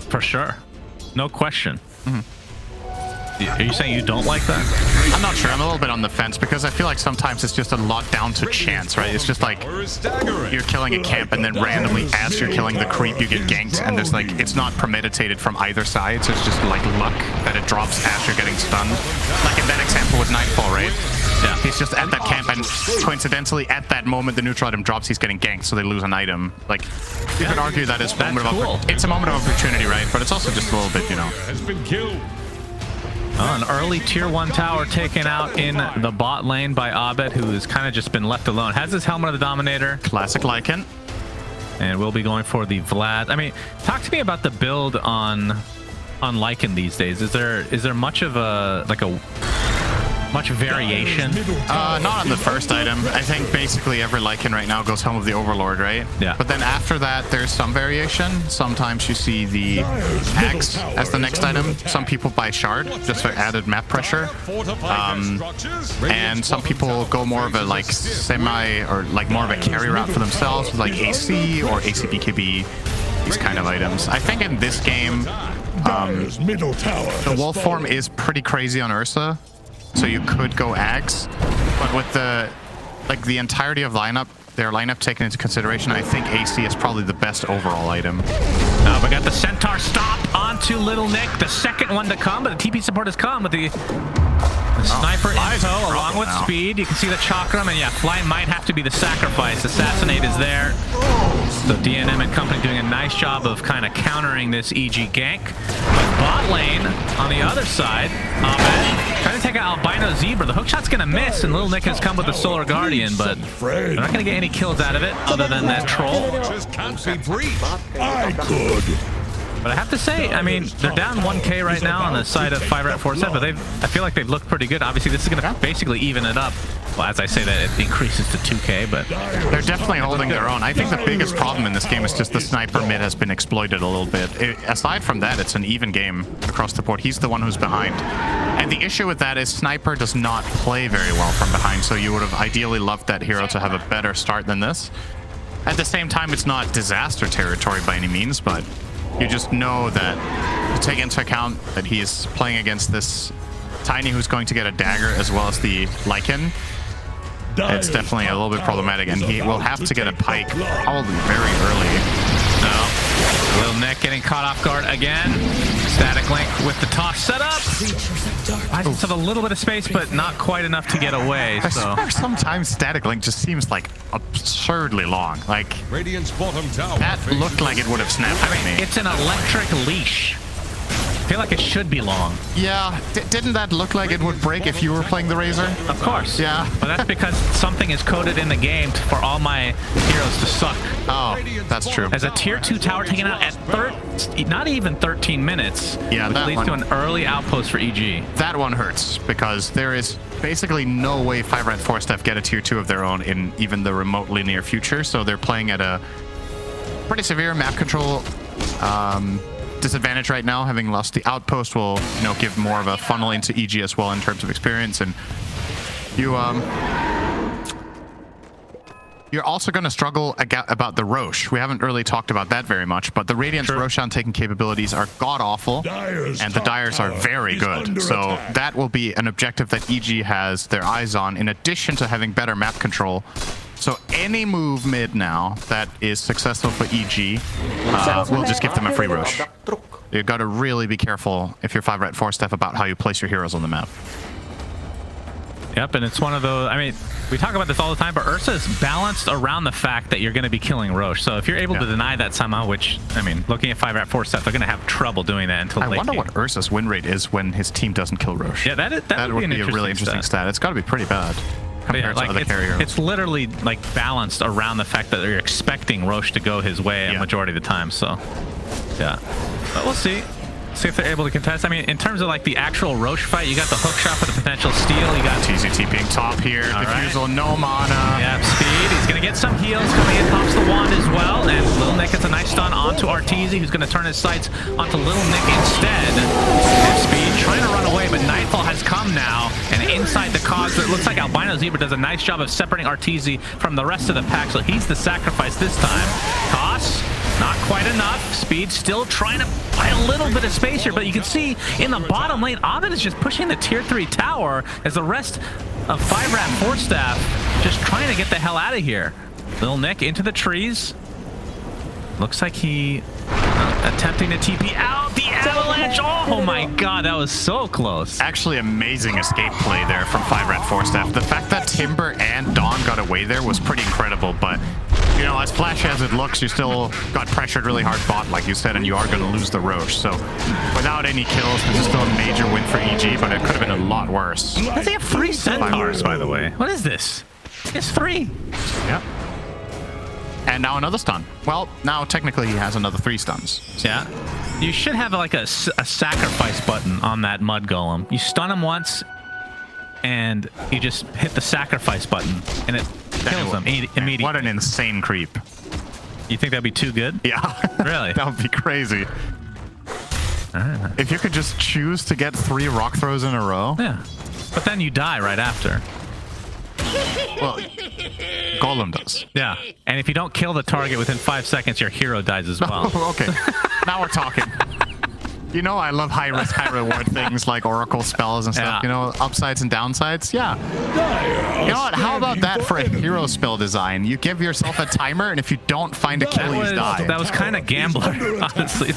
Speaker 8: For sure. No question. Are you saying you don't like that?
Speaker 9: I'm not sure. I'm a little bit on the fence because I feel like sometimes it's just a lot down to chance, right? It's just like you're killing a camp and then randomly as you're killing the creep, you get ganked, and there's like, it's not premeditated from either side, so it's just like luck that it drops as you're getting stunned. Like in that example with Nightfall, right? Yeah. He's just at that camp, and coincidentally, at that moment, the neutral item drops, he's getting ganked, so they lose an item. Like, you could argue that it's a moment of it's a moment of opportunity, right? But it's also just a little bit, you know.
Speaker 2: Has been killed.
Speaker 8: An early tier 1 tower taken out in the bot lane by Abed, who has kind of just been left alone. Has his Helmet of the Dominator.
Speaker 9: Classic Lycan.
Speaker 8: And we'll be going for the Vlad. I mean, talk to me about the build on Lycan these days. Is there much of a much variation?
Speaker 9: Not on the first item. I think basically every Lycan right now goes home with the Overlord, right?
Speaker 8: Yeah.
Speaker 9: But then after that, there's some variation. Sometimes you see the Axe as the next item. Some people buy Shard just for added map pressure. And some people go more of a like semi or like more of a carry route for themselves with like AC or ACBKB, these kind of items. I think in this game, the wolf form is pretty crazy on Ursa. So you could go Axe, but with the entirety of their lineup taken into consideration, I think AC is probably the best overall item.
Speaker 8: Now we got the Centaur stop onto Little Nick, the second one to come, but the TP support has come with the sniper in tow along with Speed. You can see the Chakram, and yeah, Fly might have to be the sacrifice. Assassinate is there. So DNM and company doing a nice job of kind of countering this EG gank. But bot lane on the other side, Ahmed trying to take out Albino Zebra. The hookshot's going to miss, and Little Nick has come with the Solar Guardian, but they're not going to get any kills out of it other than that troll.
Speaker 4: I could.
Speaker 8: But I have to say, I mean, they're down 1k right now on the side of 5RATFORCESTAFF, but I feel like they've looked pretty good. Obviously, this is going to basically even it up. Well, as I say that, it increases to 2k, but...
Speaker 9: They're definitely holding their own. I think the biggest problem in this game is just the sniper mid has been exploited a little bit. Aside from that, it's an even game across the board. He's the one who's behind. And the issue with that is sniper does not play very well from behind, so you would have ideally loved that hero to have a better start than this. At the same time, it's not disaster territory by any means, but you just know that you take into account that he is playing against this Tiny who's going to get a dagger as well as the Lycan. It's definitely a little bit problematic, and he will have to get a pike probably very early.
Speaker 8: No. Little Nick getting caught off guard again. Static Link with the toss set up. I just have a little bit of space, but not quite enough to get away.
Speaker 9: I
Speaker 8: So
Speaker 9: swear sometimes Static Link just seems like absurdly long. Like,
Speaker 2: Radiant's bottom tower.
Speaker 9: that looked like it would have snapped at me.
Speaker 8: it's an electric leash. I feel like it should be long.
Speaker 9: Yeah, didn't that look like it would break if you were playing the Razor?
Speaker 8: Of course.
Speaker 9: Yeah.
Speaker 8: But that's because something is coded in the game for all my heroes to suck.
Speaker 9: Oh, that's true.
Speaker 8: As a tier 2 tower taken out at not even 13 minutes,
Speaker 9: Yeah,
Speaker 8: which
Speaker 9: that
Speaker 8: leads
Speaker 9: one.
Speaker 8: to an early outpost for EG.
Speaker 9: That one hurts because there is basically no way 5RATFORCESTAFF get a tier 2 of their own in even the remotely near future. So they're playing at a pretty severe map control disadvantage right now. Having lost the outpost will, give more of a funnel into EG as well in terms of experience. And you're also going to struggle about the Roche. We haven't really talked about that very much, but the Radiant's Roshan taking capabilities are god-awful, and the Dyers are very good. So that will be an objective that EG has their eyes on, in addition to having better map control. So any move mid now that is successful for EG will just give them a free Roche. You've got to really be careful if you're 5RATFORCESTAFF about how you place your heroes on the map.
Speaker 8: Yep, and it's one of those, I mean, we talk about this all the time, but Ursa is balanced around the fact that you're going to be killing Roche. So if you're able to deny that somehow, which, I mean, looking at 5RATFORCESTAFF, they're going to have trouble doing that until late
Speaker 9: I wonder
Speaker 8: game.
Speaker 9: what Ursa's win rate is when his team doesn't kill Roche.
Speaker 8: Yeah, that
Speaker 9: would be a really interesting stat. It's got to be pretty bad compared to other carriers.
Speaker 8: It's literally like balanced around the fact that you're expecting Roche to go his way a majority of the time. So, yeah, but we'll see. See if they're able to contest. I mean, in terms of like the actual Roche fight, you got the hook shot for the potential steal. You got
Speaker 9: TZT being top here. Diffusal, no mana.
Speaker 8: Yeah, speed. He's going to get some heals coming in. Pops the wand as well. And Little Nick gets a nice stun onto Arteezy, who's going to turn his sights onto Little Nick instead. And Speed trying to run away, but Nightfall has come now. And inside the cause, it looks like Albino Zebra does a nice job of separating Arteezy from the rest of the pack. So he's the sacrifice this time. Toss. Not quite enough. Speed still trying to buy a little bit of space here, but you can see in the bottom lane, Ovid is just pushing the tier 3 tower as the rest of 5RATFORCESTAFF just trying to get the hell out of here. Little Nick into the trees. Looks like he attempting to TP out the avalanche. Oh my god, that was so close.
Speaker 9: Actually, amazing escape play there from 5RATFORCESTAFF. The fact that Timber and Dawn got away there was pretty incredible, but as flashy as it looks, you still got pressured really hard bot, like you said, and you are going to lose the Roche. So without any kills, this is still a major win for EG, but it could have been a lot worse.
Speaker 8: Does he have 3 centaurs, by the way? What is this? It's 3.
Speaker 9: Yep. And now another stun. Well, now technically he has another 3 stuns.
Speaker 8: Yeah. You should have like a sacrifice button on that mud golem. You stun him once, and you just hit the sacrifice button, and it kills him immediately.
Speaker 9: What an insane creep.
Speaker 8: You think that'd be too good?
Speaker 9: Yeah.
Speaker 8: Really?
Speaker 9: That would be crazy. If you could just choose to get 3 rock throws in a row.
Speaker 8: Yeah. But then you die right after.
Speaker 9: Well, Golem does.
Speaker 8: Yeah. And if you don't kill the target within 5 seconds, your hero dies as well.
Speaker 9: Okay. Now we're talking. I love high risk, high reward things like Oracle spells and stuff. Upsides and downsides. Yeah. You know what? How about that for a hero spell design? You give yourself a timer, and if you don't find a kill, you die.
Speaker 8: That was kind of gambler, honestly.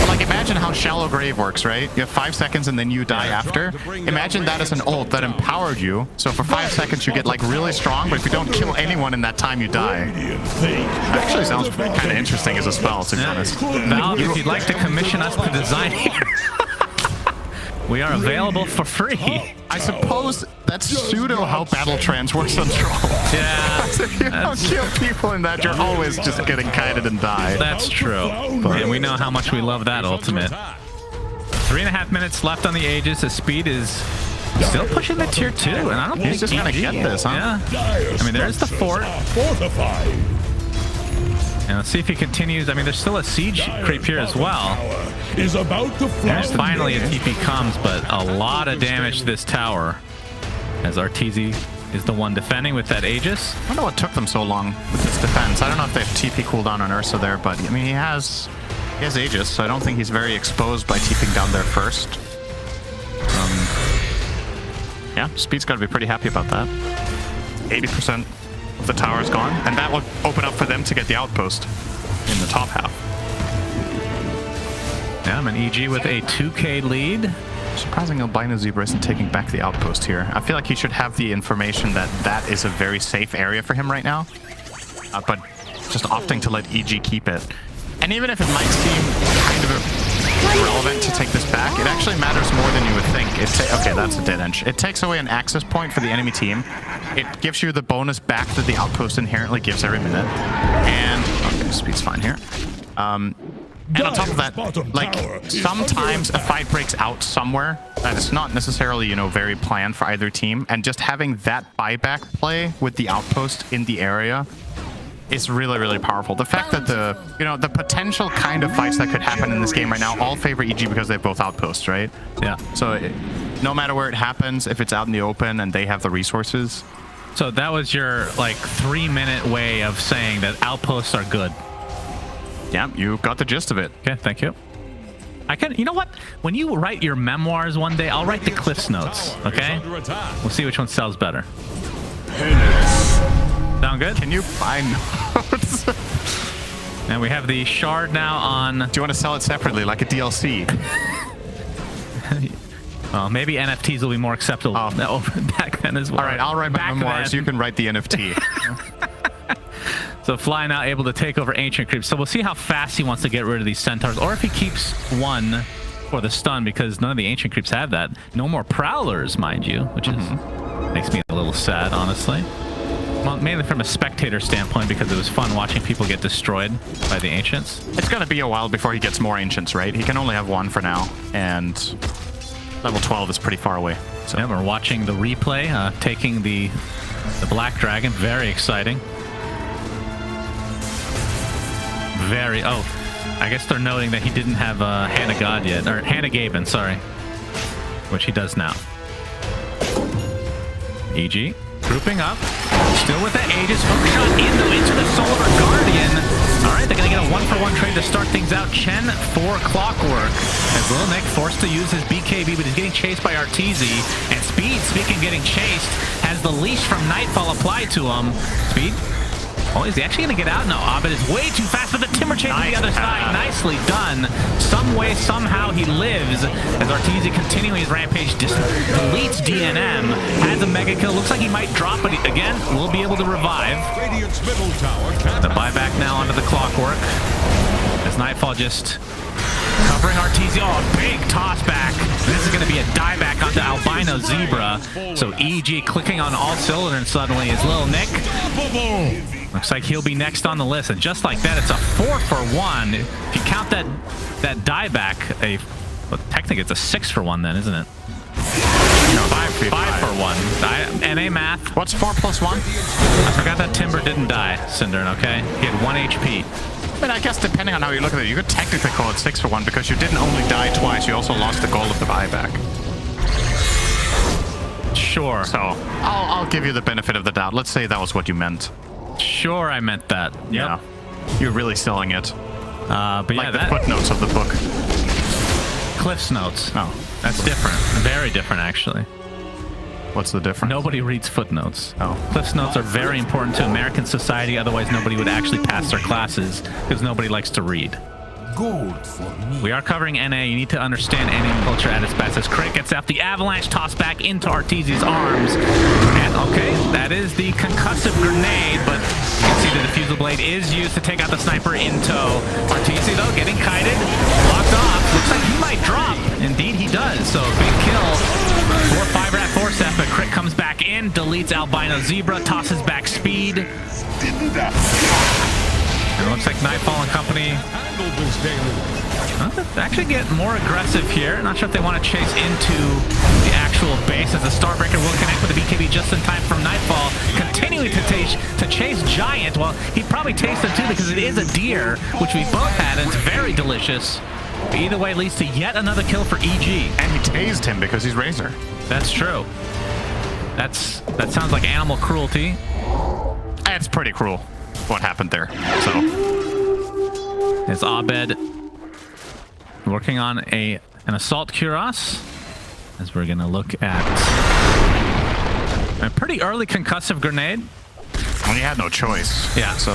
Speaker 9: Like, imagine how Shallow Grave works, right? You have 5 seconds and then you die after. Imagine that as an ult that empowered you. So for 5 seconds you get like really strong, but if you don't kill anyone in that time, you die. That actually sounds kind of interesting as a spell, to be honest.
Speaker 8: Valve, if you'd like to commission us to design here, we are available for free.
Speaker 9: I suppose that's pseudo how Battle Trance works on Troll.
Speaker 8: Yeah.
Speaker 9: If you don't kill people in that, you're always just getting kited and die.
Speaker 8: That's true. And we know how much we love that ultimate. 3.5 minutes left on the Aegis. The Speed is still pushing the tier 2, and I don't think
Speaker 9: he's just gonna get this, huh?
Speaker 8: Yeah. I mean, there's the fort. And let's see if he continues. I mean, there's still a siege creep here as well. And finally a TP comes, but a lot of damage to this tower as Arteezy is the one defending with that Aegis.
Speaker 9: I wonder what took them so long with this defense. I don't know if they have TP cooldown on Ursa there, but I mean, he has Aegis, so I don't think he's very exposed by TPing down there first. Yeah, Speed's got to be pretty happy about that. 80% The tower's gone, and that will open up for them to get the outpost in the top half.
Speaker 8: Yeah, I'm an EG with a 2k lead.
Speaker 9: Surprising Albino Zebra isn't taking back the outpost here. I feel like he should have the information that that is a very safe area for him right now. But just opting to let EG keep it. And even if it might seem kind of irrelevant to take this back, it actually matters more than you would think. Okay, that's a dead end. It takes away an access point for the enemy team. It gives you the bonus back that the outpost inherently gives every minute. And, okay, speed's fine here. And on top of that, like, sometimes a fight breaks out somewhere that is not necessarily, you know, very planned for either team. And just having that buyback play with the outpost in the area is really, really powerful. The fact that the potential kind of fights that could happen in this game right now all favor EG because they have both outposts, right?
Speaker 8: Yeah.
Speaker 9: So no matter where it happens, if it's out in the open and they have the resources.
Speaker 8: So that was your, like, 3-minute way of saying that outposts are good.
Speaker 9: Yeah, you got the gist of it.
Speaker 8: Okay, thank you. I can, you know what? When you write your memoirs one day, I'll write the Cliff's Notes, okay? We'll see which one sells better. Sound good?
Speaker 9: Can you buy notes?
Speaker 8: And we have the shard now on...
Speaker 9: Do you want to sell it separately, like a DLC?
Speaker 8: Well, maybe NFTs will be more acceptable back then as well.
Speaker 9: All right, I'll write my memoirs. You can write the NFT.
Speaker 8: So Fly now able to take over Ancient Creep. So we'll see how fast he wants to get rid of these Centaurs, or if he keeps one for the stun, because none of the Ancient Creeps have that. No more Prowlers, mind you, which is makes me a little sad, honestly. Well, mainly from a spectator standpoint, because it was fun watching people get destroyed by the Ancients.
Speaker 9: It's going to be a while before he gets more Ancients, right? He can only have one for now, and level 12 is pretty far away. So
Speaker 8: yeah, we're watching the replay, taking the Black Dragon. Very exciting. I guess they're noting that he didn't have Hand of God yet, or Hand of Gaben, sorry, which he does now. EG grouping up, still with the Aegis, hook shot into the Soul of our Guardian. All right, they're gonna get a 1-for-1 trade to start things out. Chen for Clockwork, as Lil Nick forced to use his BKB, but he's getting chased by Arteezy. And Speed, speaking of getting chased, has the leash from Nightfall applied to him. Speed. Oh, is he actually going to get out? No, Abed is way too fast, but the Timber Chain on the other side. Nicely done. Some way, somehow he lives. As Arteezy continuing his rampage, deletes DNM. Has a mega kill. Looks like he might drop, but again, we'll be able to revive. The buyback now onto the Clockwork. As Nightfall just covering Arteezy. Oh, big toss back. This is going to be a dieback onto Albino Zebra. So EG clicking on all cylinders suddenly is Lil Nick. Looks like he'll be next on the list. And just like that, it's a 4-for-1. If you count that dieback, well, technically it's a 6-for-1 then, isn't it? No, 5-for-1. NA math.
Speaker 9: What's 4 + 1?
Speaker 8: I forgot that Timber didn't die, Synderen, okay? He had 1 HP.
Speaker 9: I mean, I guess depending on how you look at it, you could technically call it 6-for-1 because you didn't only die twice, you also lost the goal of the buyback.
Speaker 8: Sure.
Speaker 9: So, I'll give you the benefit of the doubt. Let's say that was what you meant.
Speaker 8: Sure, I meant that. Yep.
Speaker 9: Yeah. You're really selling it.
Speaker 8: But yeah,
Speaker 9: like the footnotes of the book.
Speaker 8: Cliff's Notes.
Speaker 9: Oh.
Speaker 8: That's different. Very different, actually.
Speaker 9: What's the difference?
Speaker 8: Nobody reads footnotes.
Speaker 9: Oh.
Speaker 8: Cliff's Notes are very important to American society, otherwise nobody would actually pass their classes, because nobody likes to read.
Speaker 4: Gold for me.
Speaker 8: We are covering NA. You need to understand NA culture at its best. As Craig gets out the avalanche toss back into Arteezy's arms. And okay, that is the concussive grenade, but you can see the diffusal blade is used to take out the sniper in tow. Arteezy, though, getting kited, blocked off. Looks like he might drop. Indeed, he does. So big kill for 5RATFORCESTAFF, but Crit comes back in, deletes Albino Zebra, tosses back Speed. And it looks like Nightfall and company actually get more aggressive here. Not sure if they want to chase into the actual base, as the Starbreaker will connect with the BKB just in time from Nightfall. Continuing to chase Giant. Well, he probably tastes them too because it is a deer, which we both had, and it's very delicious. But either way, leads to yet another kill for EG.
Speaker 9: And he tased him because he's Razor.
Speaker 8: That's true. That sounds like animal cruelty.
Speaker 9: It's pretty cruel what happened there. So
Speaker 8: is Abed working on an assault cuirass, as we're gonna look at a pretty early concussive grenade.
Speaker 9: Well, you had no choice.
Speaker 8: Yeah.
Speaker 9: So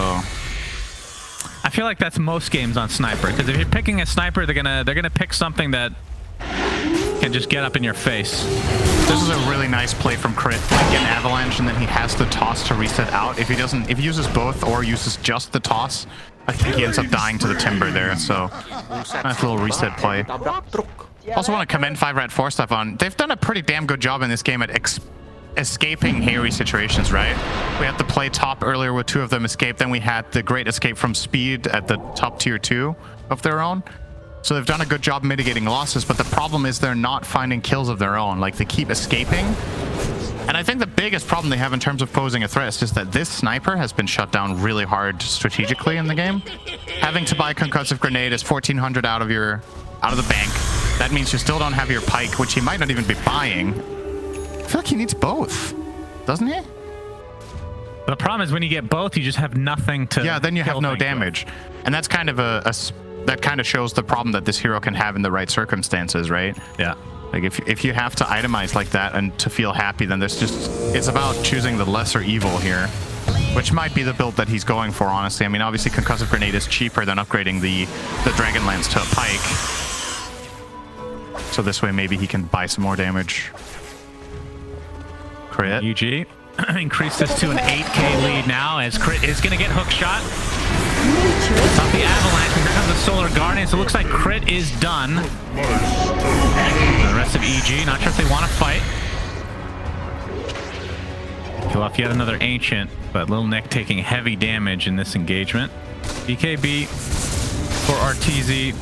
Speaker 8: I feel like that's most games on sniper, because if you're picking a sniper, they're gonna pick something that can just get up in your face.
Speaker 9: this is a really nice play from Crit. Like an avalanche, and then he has the toss to reset out. If he uses both or uses just the toss, I think he ends up dying to the timber there. So nice little reset play. Also want to commend 5RATFORCESTAFF on. They've done a pretty damn good job in this game at escaping hairy situations, right? We had the play top earlier with 2 of them escape. Then we had the great escape from speed at the top tier 2 of their own. So they've done a good job mitigating losses, but the problem is they're not finding kills of their own. Like, they keep escaping. And I think the biggest problem they have in terms of posing a threat is just that this sniper has been shut down really hard strategically in the game. Having to buy concussive grenade is 1,400 out of the bank. That means you still don't have your pike, which he might not even be buying. I feel like he needs both, doesn't he?
Speaker 8: The problem is when you get both, you just have nothing to.
Speaker 9: Yeah, then you have no
Speaker 8: with.
Speaker 9: damage, and that's kind of that kind of shows the problem that this hero can have in the right circumstances, right?
Speaker 8: Yeah.
Speaker 9: Like if you have to itemize like that and to feel happy, then it's about choosing the lesser evil here, which might be the build that he's going for, honestly. I mean, obviously concussive grenade is cheaper than upgrading the Dragonlance to a pike. So this way maybe he can buy some more damage. Crit.
Speaker 8: UG increase this to an 8k lead now, as Crit is going to get hook shot. Off the avalanche, and here comes the Solar Guardian. So it looks like Crit is done. The rest of EG, not sure if they want to fight. Kill off yet another Ancient, but Little Nick taking heavy damage in this engagement. BKB for RTZ.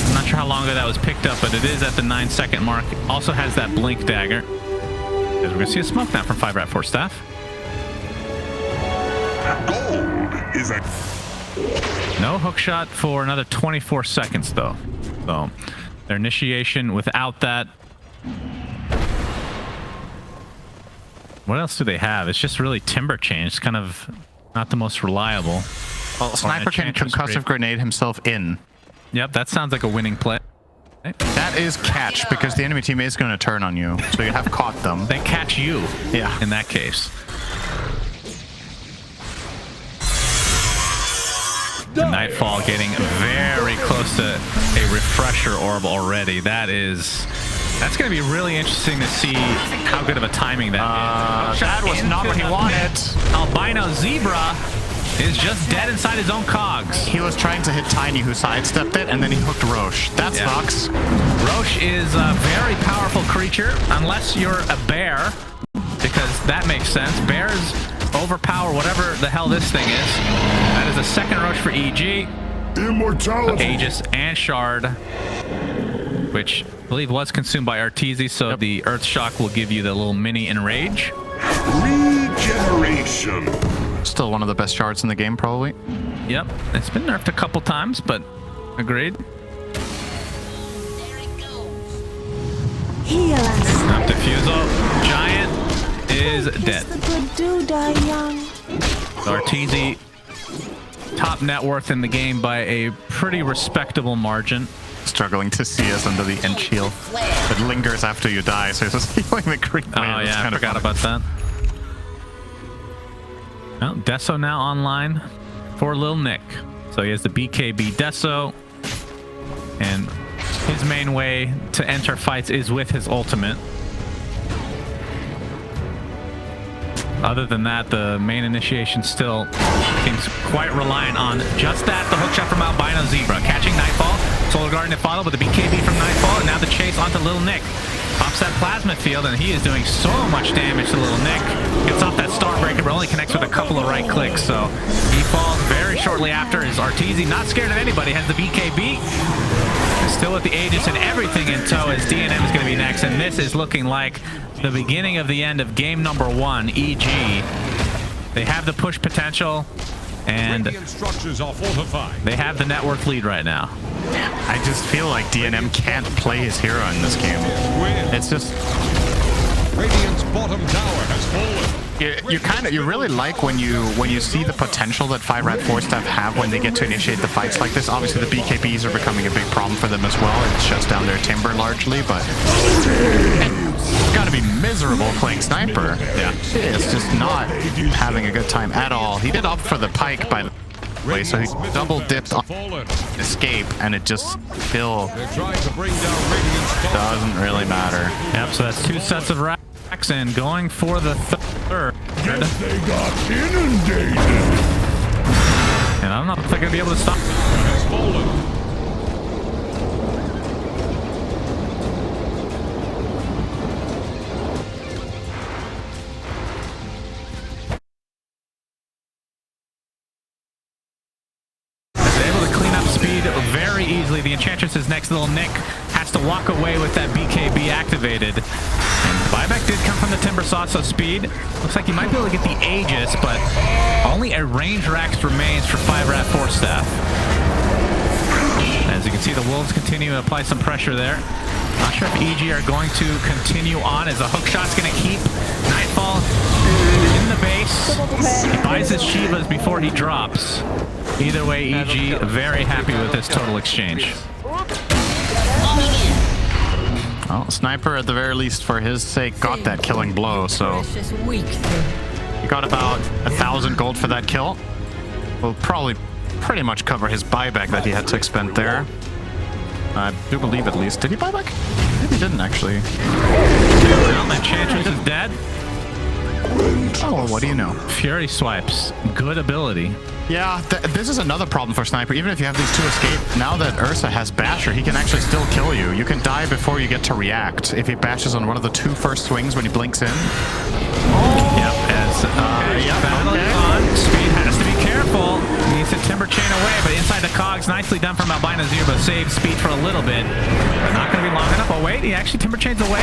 Speaker 8: I'm not sure how long ago that was picked up, but it is at the 9-second mark. Also has that blink dagger. As we're going to see a smoke now from 5RATFORCESTAFF. No hook shot for another 24 seconds, though. So their initiation without that. What else do they have? It's just really Timber Chain. It's kind of not the most reliable.
Speaker 9: Well, Sniper can concussive grenade himself in.
Speaker 8: Yep, that sounds like a winning play.
Speaker 9: That is catch, because the enemy team is going to turn on you, so you have caught them.
Speaker 8: They catch you.
Speaker 9: Yeah.
Speaker 8: In that case. Nightfall getting very close to a refresher orb already. That's going to be really interesting to see how good of a timing that is.
Speaker 9: That was not what he wanted.
Speaker 8: Albino Zebra is just dead inside his own cogs.
Speaker 9: He was trying to hit Tiny, who sidestepped it, and then he hooked Roche. That sucks.
Speaker 8: Roche is a very powerful creature, unless you're a bear, because that makes sense. Bears overpower whatever the hell this thing is. That is a second Roche for EG.
Speaker 4: Immortality.
Speaker 8: Aegis and Shard, which I believe was consumed by Arteezy, so the Earth Shock will give you the little mini enrage.
Speaker 4: Regeneration.
Speaker 9: Still one of the best shards in the game, probably.
Speaker 8: Yep, it's been nerfed a couple times, but agreed.
Speaker 10: Heal us.
Speaker 8: Up Diffusal. Giant is dead.
Speaker 10: The good do die young.
Speaker 8: Arteezy, top net worth in the game by a pretty respectable margin.
Speaker 9: Struggling to see us under the end shield. It lingers after you die, so it's just healing the creep.
Speaker 8: Oh yeah, I forgot about that. Well, Deso now online for Lil Nick. So he has the BKB Deso, and his main way to enter fights is with his ultimate. Other than that, the main initiation still seems quite reliant on just that. The hookshot from Albino Zebra, catching Nightfall. Solar Guardian to follow with the BKB from Nightfall, and now the chase onto Little Nick. Pops that plasma field, and he is doing so much damage to Little Nick. Gets off that Starbreaker, but only connects with a couple of right clicks, so he falls very shortly after. Is Arteezy not scared of anybody, has the BKB. Still with the Aegis and everything in tow, as DNM is going to be next, and this is looking like the beginning of the end of game number 1, EG. They have the push potential, and they have the net worth lead right now.
Speaker 9: I just feel like DNM can't play his hero in this game. It's just...
Speaker 2: Radiant's bottom tower has fallen.
Speaker 9: You really like when you see the potential that 5RATFORCESTAFF have when they get to initiate the fights like this. Obviously, the BKBs are becoming a big problem for them as well. It shuts down their timber largely, but It's gotta be miserable playing sniper. Yeah. It's just not having a good time at all. He did opt for the pike by the way, so he double dipped on escape, and it just still doesn't really matter.
Speaker 8: Yep, so that's 2 sets of racks and going for the third.
Speaker 4: They got inundated.
Speaker 8: And I don't know if they're going to be able to stop. Very easily. The Enchantress is next. Little Nick has to walk away with that BKB activated. And buyback did come from the Timber Saw, so speed. Looks like he might be able to get the Aegis, but only a range Rax remains for 5RATFORCESTAFF. As you can see, the Wolves continue to apply some pressure there. Not sure if EG are going to continue on as the hook shot's going to keep Nightfall in the base. He buys his Shivas before he drops. Either way, EG very happy with this total exchange.
Speaker 9: Well, Sniper, at the very least, for his sake, got that killing blow, so he got about 1,000 gold for that kill. Will probably pretty much cover his buyback that he had to expend there. I do believe, at least. Did he buy back? Maybe he didn't, actually.
Speaker 8: Well, Enchantress is dead.
Speaker 9: Oh, well, what do you know?
Speaker 8: Fury swipes. Good ability.
Speaker 9: Yeah, this is another problem for Sniper. Even if you have these 2 escape, now that Ursa has Basher, he can actually still kill you. You can die before you get to react if he bashes on one of the 2 first swings when he blinks in.
Speaker 8: Oh! Yep, as battle is on. Speed has to be careful. Needs to Timber Chain away, but inside the cogs, nicely done from Albino Zero. Saves Speed for a little bit, but not going to be long enough. Oh wait, he actually Timber Chains away.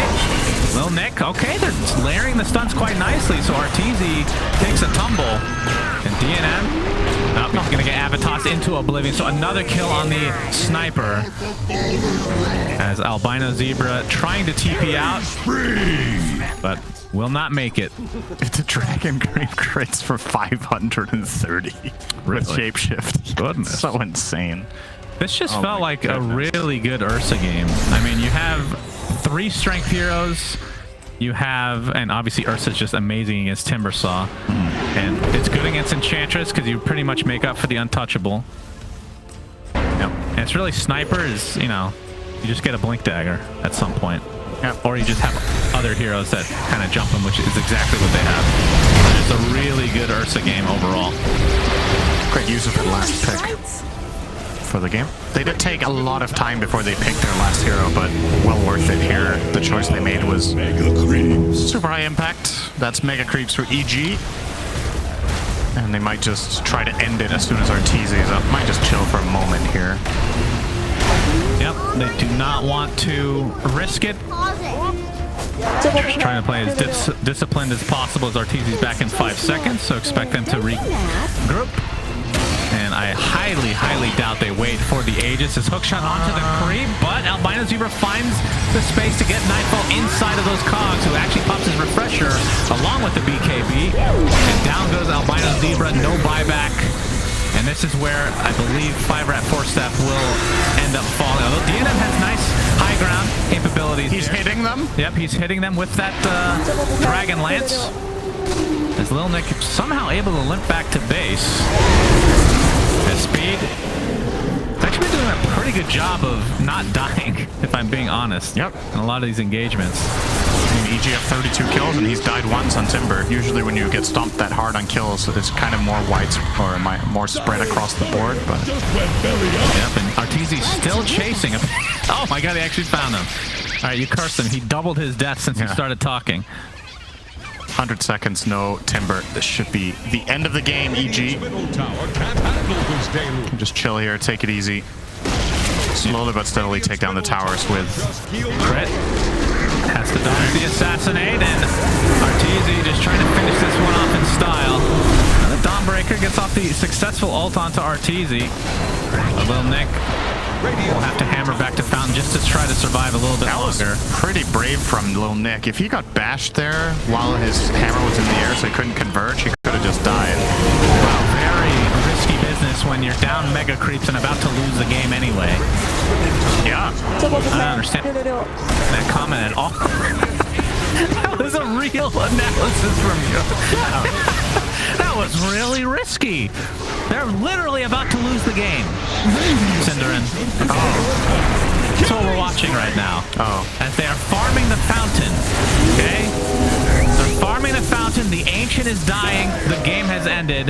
Speaker 8: Little Nick, okay, they're layering the stunts quite nicely, so Arteezy takes a tumble. And DNM, nope, he's going to get Avatos into oblivion. So another kill on the Sniper. As Albino Zebra trying to TP out, but will not make it.
Speaker 9: It's a Dragon Grave crits for 530 with Shapeshift.
Speaker 8: Goodness.
Speaker 9: So insane.
Speaker 8: This just felt like a really good Ursa game. I mean, you have 3 strength heroes. You have, and obviously Ursa's just amazing against Timber Saw. And it's good against Enchantress because you pretty much make up for the untouchable. Yep. And it's really Sniper is, you know, you just get a Blink Dagger at some point. Yep. Or you just have other heroes that kind of jump them, which is exactly what they have. It's a really good Ursa game overall.
Speaker 9: Great use of the last pick for the game. They did take a lot of time before they picked their last hero, but well worth it here. The choice they made was super high impact. That's Mega Creeps for EG. And they might just try to end it as soon as Arteezy is up. Might just chill for a moment here.
Speaker 8: Yep, they do not want to risk it. Just trying to play as disciplined as possible as Arteezy's back in 5 seconds, so expect them to regroup. And I highly, highly doubt they wait for the Aegis. His hookshot onto the creep, but Albino Zebra finds the space to get Nightfall inside of those cogs, who actually pops his refresher along with the BKB. And down goes Albino Zebra, no buyback. And this is where I believe 5RATFORCESTAFF will end up falling. Although DNM has nice high ground capabilities.
Speaker 9: He's hitting them?
Speaker 8: Yep, he's hitting them with that Dragon Lance. As Lil Nick somehow able to limp back to base. At speed. He's actually been doing a pretty good job of not dying, if I'm being honest.
Speaker 9: Yep.
Speaker 8: In a lot of these engagements.
Speaker 9: EG have 32 kills, and he's died once on Timber. Usually when you get stomped that hard on kills, it's kind of more more spread across the board. But
Speaker 8: yep, and Arteezy's still chasing him. Oh my god, he actually found him. All right, you cursed him. He doubled his death since he started talking.
Speaker 9: 100 seconds, no Timber. This should be the end of the game, EG. Just chill here, take it easy. Slowly but steadily take down the towers with
Speaker 8: crit. Has to dodge the assassinate, and Arteezy just trying to finish this one off in style. And the Dawnbreaker gets off the successful ult onto Arteezy. A Little Nick will have to hammer back to Fountain just to try to survive a little bit longer.
Speaker 9: That was pretty brave from Little Nick. If he got bashed there while his hammer was in the air so he couldn't converge, he could have just died.
Speaker 8: Wow, very risky business when you're down Mega Creeps and about to lose the game anyway.
Speaker 9: Yeah.
Speaker 8: I don't understand that comment at all. That was a real analysis from you. That was really risky. They're literally about to lose the game. Cinderin. That's what we're watching right now. As they are farming the fountain. Okay? They're farming the fountain. The ancient is dying. The game has ended.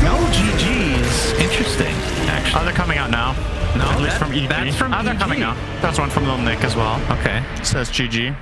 Speaker 8: No GGs. Interesting, actually.
Speaker 9: Oh, they're coming out now.
Speaker 8: No,
Speaker 9: At least from EG.
Speaker 8: that's from
Speaker 9: they're
Speaker 8: EG.
Speaker 9: coming out. That's one from Little Nick as well.
Speaker 8: Okay.
Speaker 9: Says GG.